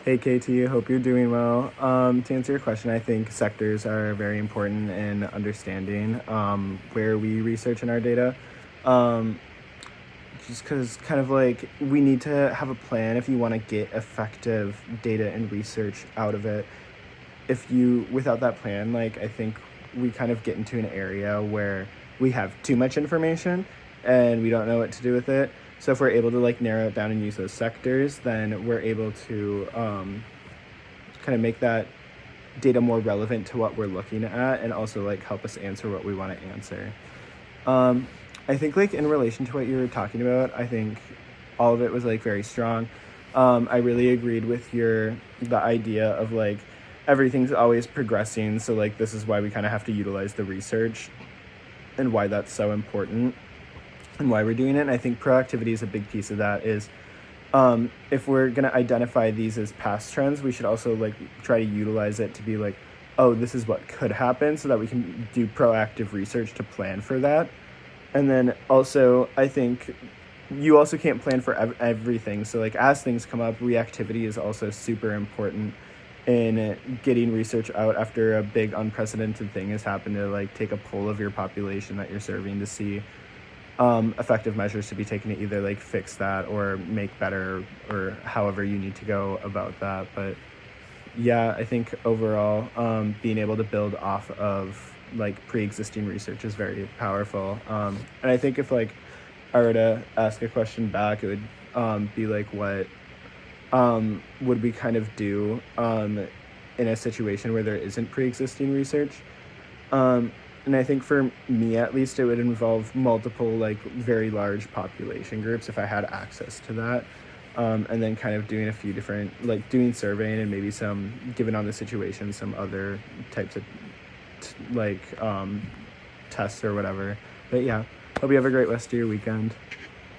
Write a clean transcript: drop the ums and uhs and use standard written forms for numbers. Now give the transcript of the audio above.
Hey KT, hope you're doing well. To answer your question, I think sectors are very important in understanding where we research in our data. Um, just because kind of like we need to have a plan if you want to get effective data and research out of it. If you, without that plan, like I think we kind of get into an area where we have too much information and we don't know what to do with it. So if we're able to like narrow it down and use those sectors, then we're able to kind of make that data more relevant to what we're looking at and also like help us answer what we want to answer. Um, I think like in relation to what you were talking about, I think all of it was like very strong. I really agreed with the idea of like everything's always progressing. So like this is why we kind of have to utilize the research and why that's so important and why we're doing it. And I think proactivity is a big piece of that is if we're going to identify these as past trends, we should also like try to utilize it to be like, oh, this is what could happen so that we can do proactive research to plan for that. And then also, I think you also can't plan for everything. So like as things come up, reactivity is also super important in getting research out after a big unprecedented thing has happened, to like take a poll of your population that you're serving to see effective measures to be taken to either like fix that or make better or however you need to go about that. But yeah, I think overall being able to build off of like pre-existing research is very powerful. And I think if like I were to ask a question back, it would be like what would we kind of do in a situation where there isn't pre-existing research. And I think for me, at least, it would involve multiple, like, very large population groups if I had access to that. And then kind of doing a few different, like, doing surveying and maybe some, given on the situation, some other types of, tests or whatever. But yeah, hope you have a great rest of your weekend.